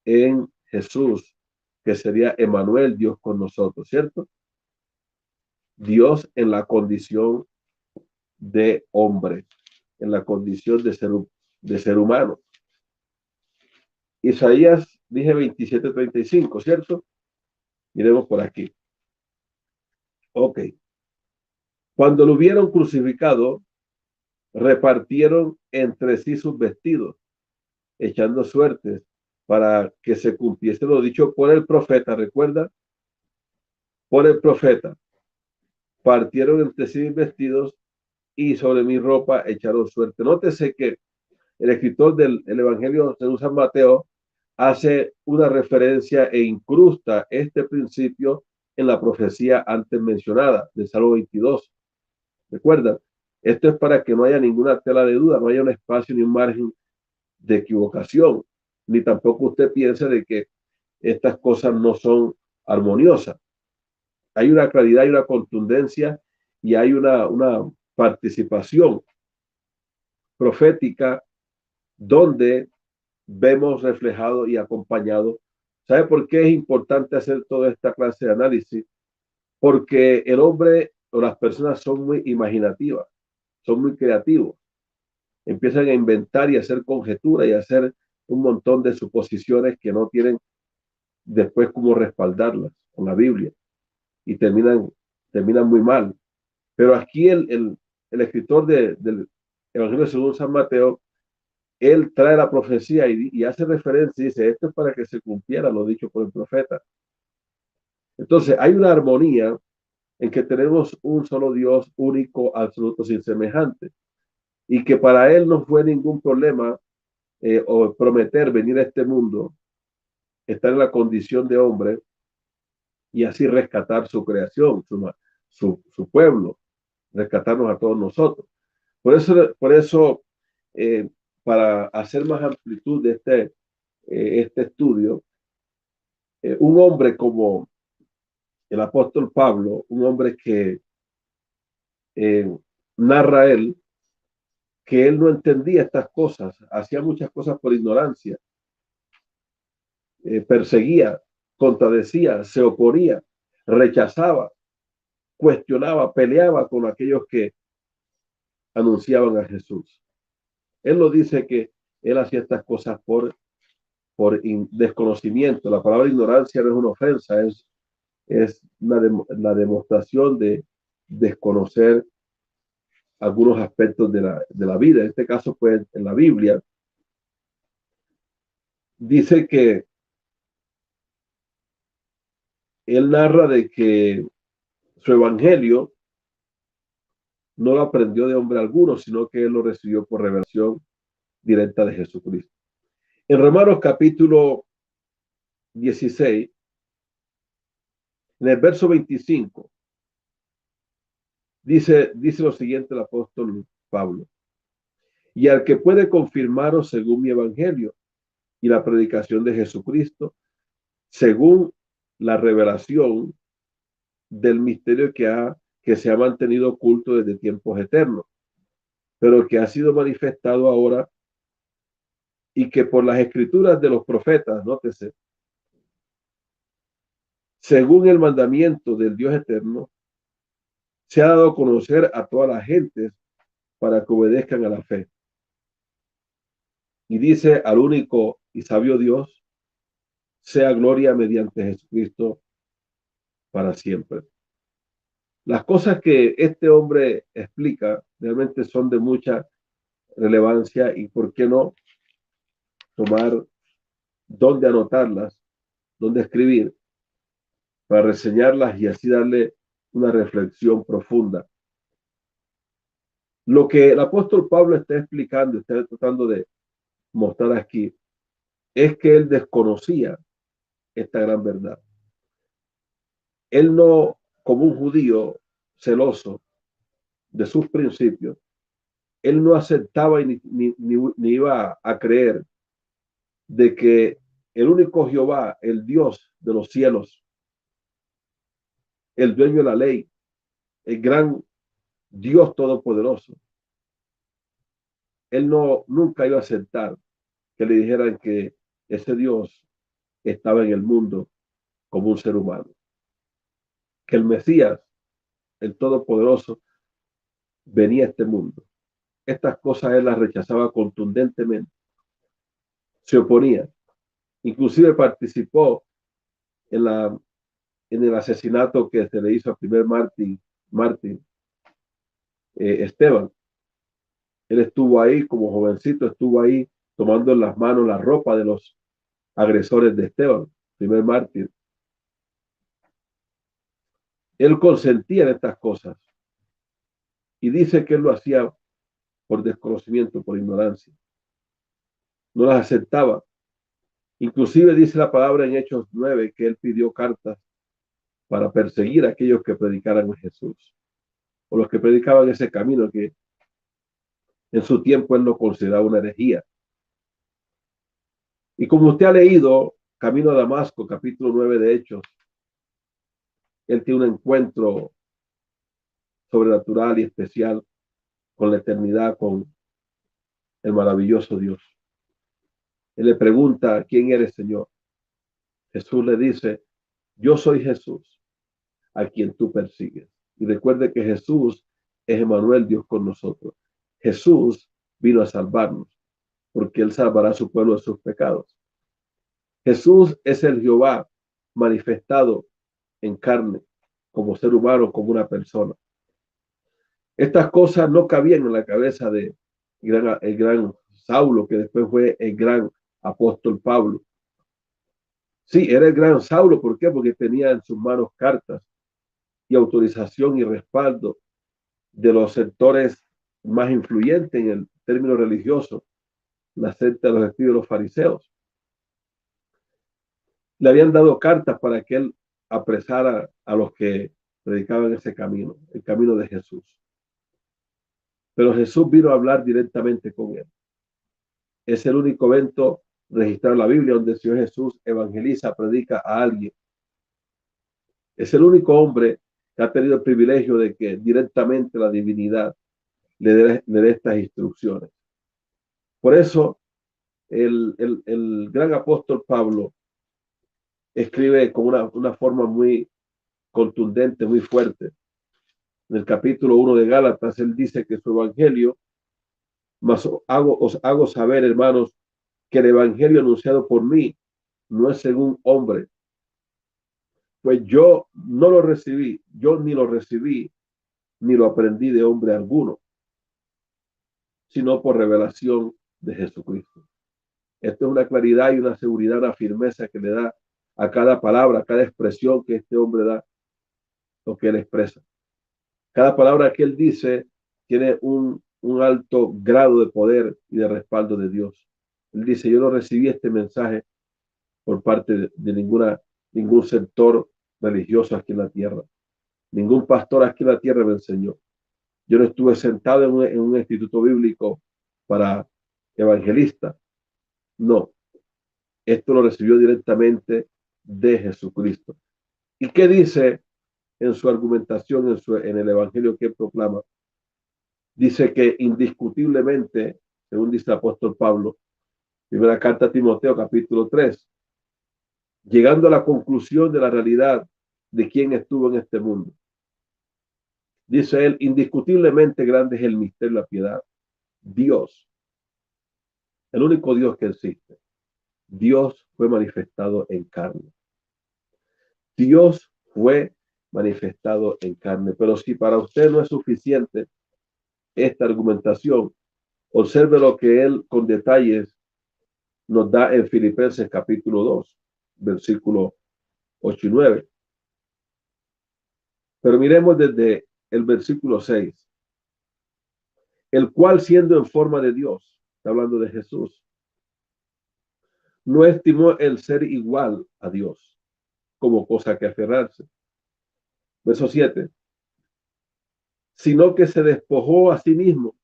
en Jesús, que sería Emmanuel, Dios con nosotros, ¿cierto? Dios en la condición de hombre, en la condición de ser humano. Isaías, dije 27:35, ¿cierto? Miremos por aquí. Ok. Cuando lo hubieron crucificado, repartieron entre sí sus vestidos, echando suertes para que se cumpliese lo dicho por el profeta. ¿Recuerda? Por el profeta. Partieron entre sí mis vestidos y sobre mi ropa echaron suerte. Nótese que el escritor del Evangelio de San Mateo hace una referencia e incrusta este principio en la profecía antes mencionada del Salmo 22. Recuerda, esto es para que no haya ninguna tela de duda, no haya un espacio ni un margen de equivocación, ni tampoco usted piense de que estas cosas no son armoniosas. Hay una claridad, hay una contundencia y hay una participación profética donde vemos reflejado y acompañado. ¿Sabe por qué es importante hacer toda esta clase de análisis? Porque el hombre o las personas son muy imaginativas, son muy creativos, empiezan a inventar y a hacer conjeturas y a hacer un montón de suposiciones que no tienen después cómo respaldarlas con la Biblia y terminan muy mal. Pero aquí el escritor del Evangelio según San Mateo, él trae la profecía y hace referencia y dice, esto es para que se cumpliera lo dicho por el profeta. Entonces, hay una armonía en que tenemos un solo Dios único, absoluto, sin semejante, y que para él no fue ningún problema o prometer venir a este mundo, estar en la condición de hombre y así rescatar su creación, su pueblo, rescatarnos a todos nosotros. Por eso para hacer más amplitud de este estudio, un hombre como el apóstol Pablo, un hombre que narra él, que él no entendía estas cosas, hacía muchas cosas por ignorancia, perseguía, contradecía, se oponía, rechazaba, cuestionaba, peleaba con aquellos que anunciaban a Jesús. Él lo dice que él hacía estas cosas por desconocimiento. La palabra ignorancia no es una ofensa, es la demostración de desconocer algunos aspectos de la vida. En este caso, pues, en la Biblia, dice que él narra de que su evangelio no lo aprendió de hombre alguno, sino que él lo recibió por revelación directa de Jesucristo. En Romanos capítulo 16, en el verso 25, dice lo siguiente el apóstol Pablo: y al que puede confirmaros según mi evangelio y la predicación de Jesucristo, según la revelación del misterio que se ha mantenido oculto desde tiempos eternos, pero que ha sido manifestado ahora y que por las escrituras de los profetas, nótese, según el mandamiento del Dios eterno, se ha dado a conocer a todas las gentes para que obedezcan a la fe. Y dice: al único y sabio Dios, sea gloria mediante Jesucristo para siempre. Las cosas que este hombre explica realmente son de mucha relevancia, y por qué no tomar dónde anotarlas, dónde escribir, para reseñarlas y así darle una reflexión profunda. Lo que el apóstol Pablo está explicando, está tratando de mostrar aquí, es que él desconocía esta gran verdad. Él no, como un judío celoso de sus principios, él no aceptaba ni iba a creer de que el único Jehová, el Dios de los cielos, el dueño de la ley, el gran Dios todopoderoso, él nunca iba a aceptar que le dijeran que ese Dios estaba en el mundo como un ser humano, que el Mesías, el todopoderoso, venía a este mundo. Estas cosas él las rechazaba contundentemente, se oponía, inclusive participó en, en el asesinato que se le hizo al primer mártir Esteban. Él estuvo ahí como jovencito, estuvo ahí tomando en las manos la ropa de los agresores de Esteban, primer mártir. Él consentía en estas cosas y dice que él lo hacía por desconocimiento, por ignorancia. No las aceptaba. Inclusive dice la palabra en Hechos 9 que él pidió cartas para perseguir a aquellos que predicaran a Jesús, o los que predicaban ese camino que en su tiempo él lo consideraba una herejía. Y como usted ha leído Camino a Damasco, capítulo 9 de Hechos, él tiene un encuentro sobrenatural y especial con la eternidad, con el maravilloso Dios. Él le pregunta: ¿quién eres, Señor? Jesús le dice: yo soy Jesús, a quien tú persigues. Y recuerde que Jesús es Emmanuel, Dios con nosotros. Jesús vino a salvarnos, porque él salvará a su pueblo de sus pecados. Jesús es el Jehová manifestado en carne, como ser humano, como una persona. Estas cosas no cabían en la cabeza de el gran Saulo, que después fue el gran apóstol Pablo. Sí, era el gran Saulo. ¿Por qué? Porque tenía en sus manos cartas y autorización y respaldo de los sectores más influyentes en el término religioso, la secta de los espíritus de los fariseos. Le habían dado cartas para que él apresara a los que predicaban ese camino, el camino de Jesús. Pero Jesús vino a hablar directamente con él. Es el único evento registrado en la Biblia donde el Señor Jesús evangeliza, predica a alguien. Es el único hombre que ha tenido el privilegio de que directamente la divinidad le dé estas instrucciones. Por eso el gran apóstol Pablo escribe con una forma muy contundente, muy fuerte. En el capítulo 1 de Gálatas, él dice que su evangelio, os hago saber, hermanos, que el evangelio anunciado por mí no es según hombre, pues yo no lo recibí, yo ni lo recibí, ni lo aprendí de hombre alguno, sino por revelación de Jesucristo. Esto es una claridad y una seguridad, una firmeza que le da a cada palabra, a cada expresión que este hombre da, lo que él expresa. Cada palabra que él dice tiene un alto grado de poder y de respaldo de Dios. Él dice, yo no recibí este mensaje por parte de ningún sector religioso aquí en la tierra. Ningún pastor aquí en la tierra me enseñó. Yo no estuve sentado en un instituto bíblico para evangelista. No, esto lo recibió directamente de Jesucristo. ¿Y qué dice en su argumentación, en el evangelio que proclama? Dice que indiscutiblemente, según dice el apóstol Pablo, primera carta a Timoteo, capítulo 3, llegando a la conclusión de la realidad de quién estuvo en este mundo. Dice él, indiscutiblemente grande es el misterio de la piedad. Dios, el único Dios que existe. Dios fue manifestado en carne. Dios fue manifestado en carne. Pero si para usted no es suficiente esta argumentación, observe lo que él con detalles nos da en Filipenses capítulo 2, versículo 8 y 9. Pero miremos desde el versículo 6. El cual siendo en forma de Dios, está hablando de Jesús, no estimó el ser igual a Dios como cosa que aferrarse. Verso 7. Sino que se despojó a sí mismo,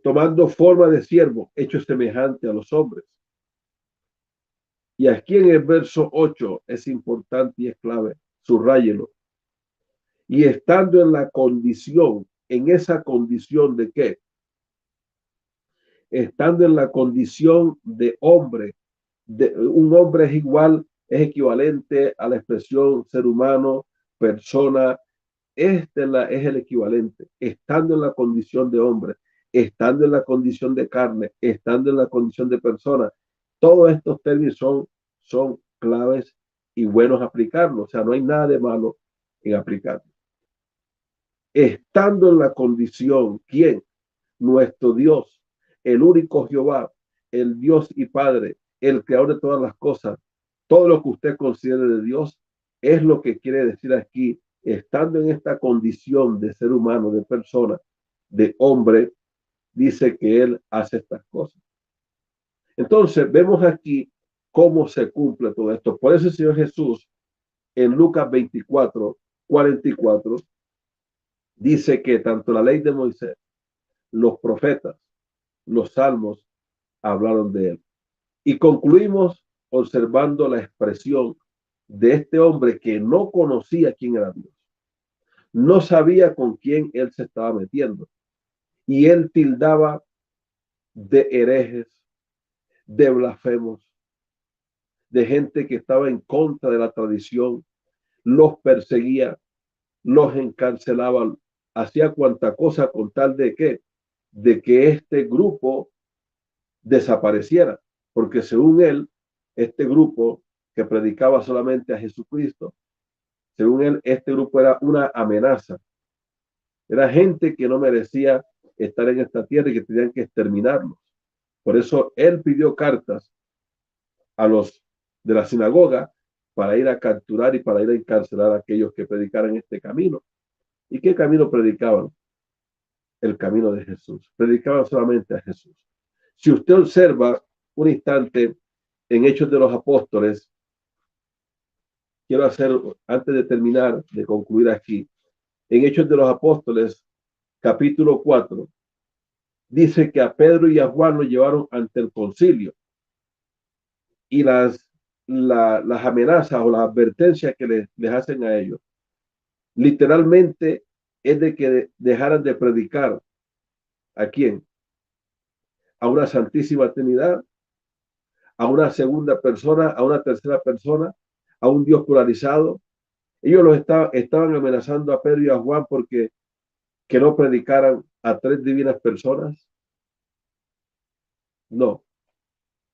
tomando forma de siervo, hecho semejante a los hombres. Y aquí en el verso 8 es importante y es clave, subráyelo. Y estando en la condición, en esa condición de qué? Estando en la condición de hombre, un hombre es igual, es equivalente a la expresión ser humano, persona. Es el equivalente, estando en la condición de hombre, estando en la condición de carne, estando en la condición de persona. Todos estos términos son claves y buenos aplicarlos. O sea, no hay nada de malo en aplicarlos. Estando en la condición, ¿quién? Nuestro Dios, el único Jehová, el Dios y Padre, el creador de todas las cosas. Todo lo que usted considere de Dios es lo que quiere decir aquí, estando en esta condición de ser humano, de persona, de hombre, dice que él hace estas cosas. Entonces, vemos aquí cómo se cumple todo esto. Por eso el Señor Jesús, en Lucas 24:44, dice que tanto la ley de Moisés, los profetas, los salmos, hablaron de él. Y concluimos observando la expresión de este hombre que no conocía quién era Dios. No sabía con quién él se estaba metiendo. Y él tildaba de herejes, de blasfemos, de gente que estaba en contra de la tradición, los perseguía, los encarcelaba, hacía cuanta cosa con tal de que este grupo desapareciera, porque según él, este grupo que predicaba solamente a Jesucristo, según él, este grupo era una amenaza, era gente que no merecía estar en esta tierra y que tenían que exterminarlos. Por eso él pidió cartas a los de la sinagoga para ir a capturar y para ir a encarcelar a aquellos que predicaran este camino. ¿Y qué camino predicaban? El camino de Jesús. Predicaban solamente a Jesús. Si usted observa un instante en Hechos de los Apóstoles, quiero hacer, antes de terminar, de concluir aquí, en Hechos de los Apóstoles, capítulo 4, dice que a Pedro y a Juan lo llevaron ante el concilio y las amenazas o las advertencias que les hacen a ellos, literalmente es de que dejaran de predicar. ¿A quién? A una Santísima Trinidad, a una segunda persona, a una tercera persona, a un Dios polarizado. Ellos estaban amenazando a Pedro y a Juan porque que no predicaran a tres divinas personas. No,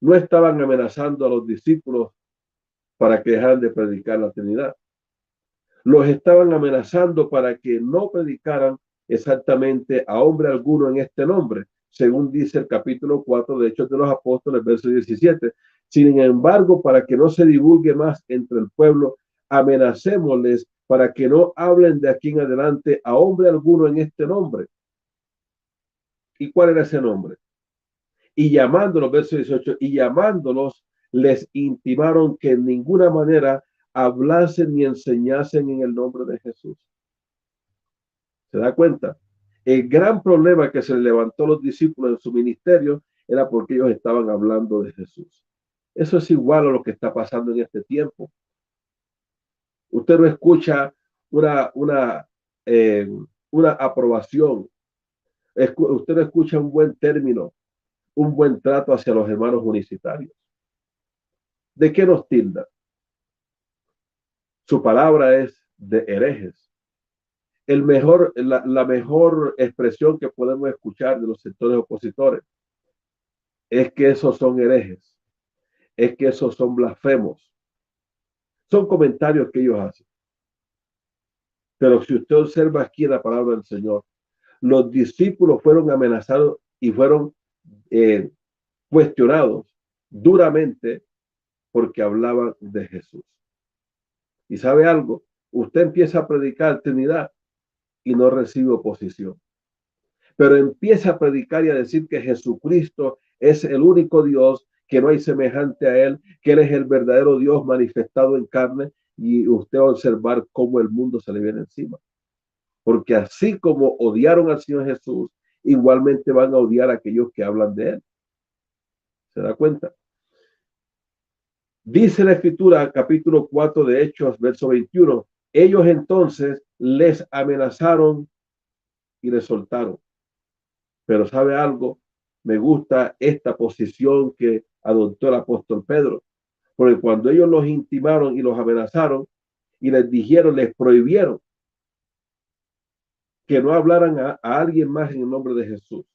no estaban amenazando a los discípulos para que dejaran de predicar la Trinidad. Los estaban amenazando para que no predicaran exactamente a hombre alguno en este nombre, según dice el capítulo 4 de Hechos de los Apóstoles, verso 17. Sin embargo, para que no se divulgue más entre el pueblo, amenacémosles para que no hablen de aquí en adelante a hombre alguno en este nombre. ¿Y cuál era ese nombre? Y llamándolos, verso 18, y llamándolos, les intimaron que en ninguna manera hablasen ni enseñasen en el nombre de Jesús. ¿Se da cuenta? El gran problema que se levantó a los discípulos en su ministerio era porque ellos estaban hablando de Jesús. Eso es igual a lo que está pasando en este tiempo. Usted no escucha una, una, eh, una aprobación, usted no escucha un buen término, un buen trato hacia los hermanos universitarios. ¿De qué nos tilda? Su palabra es de herejes. La mejor expresión que podemos escuchar de los sectores opositores es que esos son herejes, es que esos son blasfemos. Son comentarios que ellos hacen. Pero si usted observa aquí la palabra del Señor, los discípulos fueron amenazados y fueron eh, cuestionados duramente porque hablaban de Jesús. ¿Y sabe algo? Usted empieza a predicar Trinidad y no recibe oposición. Pero empieza a predicar y a decir que Jesucristo es el único Dios, que no hay semejante a Él, que Él es el verdadero Dios manifestado en carne, y usted va a observar cómo el mundo se le viene encima. Porque así como odiaron al Señor Jesús, igualmente van a odiar a aquellos que hablan de Él. ¿Se da cuenta? Dice la Escritura, capítulo 4 de Hechos, verso 21, ellos entonces les amenazaron y les soltaron. Pero ¿sabe algo? Me gusta esta posición que adoptó el apóstol Pedro, porque cuando ellos los intimaron y los amenazaron y les dijeron, les prohibieron que no hablaran a alguien más en el nombre de Jesús.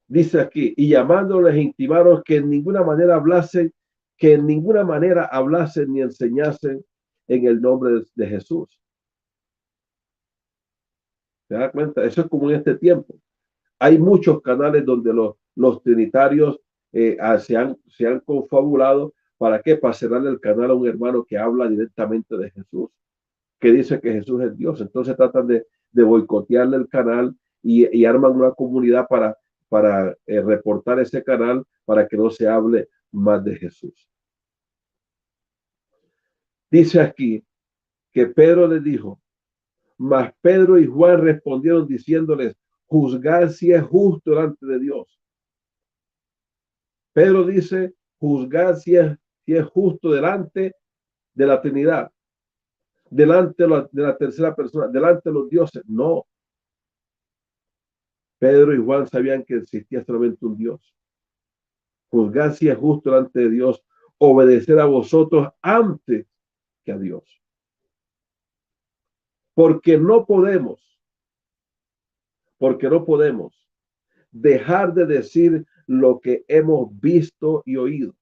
Dice aquí, y llamándoles intimaron que en ninguna manera hablasen, que en ninguna manera hablasen ni enseñasen en el nombre de Jesús. ¿Se da cuenta? Eso es como en este tiempo. Hay muchos canales donde los trinitarios se han confabulado. ¿Para qué? Para cerrarle el canal a un hermano que habla directamente de Jesús, que dice que Jesús es Dios. Entonces tratan de boicotearle el canal y arman una comunidad para reportar ese canal para que no se hable más de Jesús. Dice aquí que Pedro les dijo, mas Pedro y Juan respondieron diciéndoles, juzgad si es justo delante de Dios. Pedro dice, juzgad si es justo delante de la Trinidad, delante de la tercera persona, delante de los dioses. No. Pedro y Juan sabían que existía solamente un Dios. Juzgad si es justo delante de Dios, obedecer a vosotros antes que a Dios. Porque no podemos dejar de decir lo que hemos visto y oído.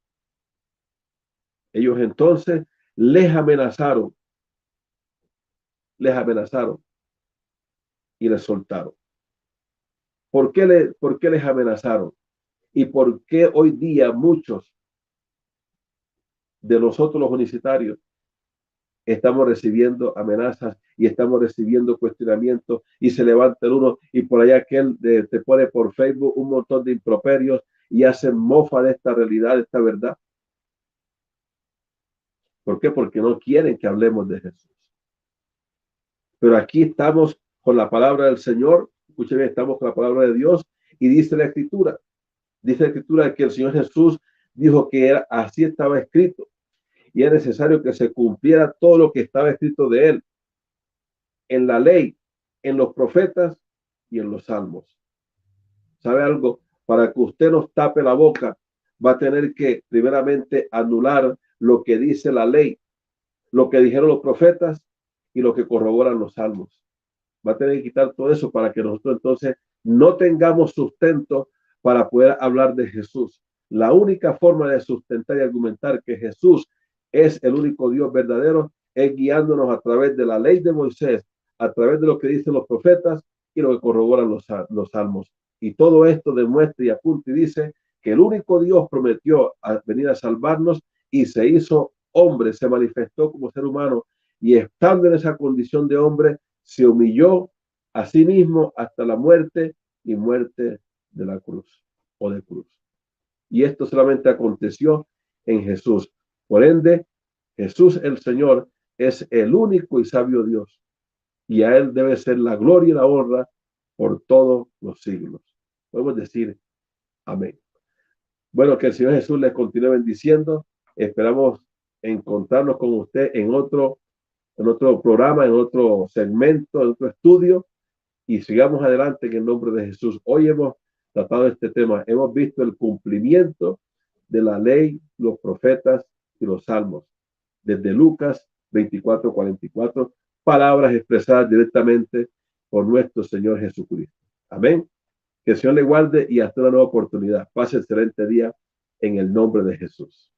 Ellos entonces les amenazaron y les soltaron. ¿Por qué les amenazaron? ¿Y por qué hoy día muchos de nosotros los universitarios estamos recibiendo amenazas y estamos recibiendo cuestionamientos y se levanta uno y por allá aquel te pone por Facebook un montón de improperios y hacen mofa de esta realidad, de esta verdad? ¿Por qué? Porque no quieren que hablemos de Jesús. Pero aquí estamos con la palabra del Señor Escuche bien, estamos con la palabra de Dios y dice la escritura que el Señor Jesús dijo que era, así estaba escrito y es necesario que se cumpliera todo lo que estaba escrito de él en la ley, en los profetas y en los salmos. ¿Sabe algo? Para que usted nos tape la boca, va a tener que primeramente anular lo que dice la ley, lo que dijeron los profetas y lo que corroboran los salmos. Va a tener que quitar todo eso para que nosotros entonces no tengamos sustento para poder hablar de Jesús. La única forma de sustentar y argumentar que Jesús es el único Dios verdadero es guiándonos a través de la ley de Moisés, a través de lo que dicen los profetas y lo que corroboran los salmos. Y todo esto demuestra y apunta y dice que el único Dios prometió venir a salvarnos y se hizo hombre, se manifestó como ser humano y estando en esa condición de hombre, se humilló a sí mismo hasta la muerte y muerte de la cruz o de cruz. Y esto solamente aconteció en Jesús. Por ende, Jesús el Señor es el único y sabio Dios. Y a Él debe ser la gloria y la honra por todos los siglos. Podemos decir amén. Bueno, que el Señor Jesús les continúe bendiciendo. Esperamos encontrarnos con usted en otro programa, en otro segmento, en otro estudio y sigamos adelante en el nombre de Jesús. Hoy hemos tratado este tema, hemos visto el cumplimiento de la ley, los profetas y los salmos, desde Lucas 24:44, palabras expresadas directamente por nuestro Señor Jesucristo. Amén. Que el Señor le guarde y hasta una nueva oportunidad. Pase excelente día en el nombre de Jesús.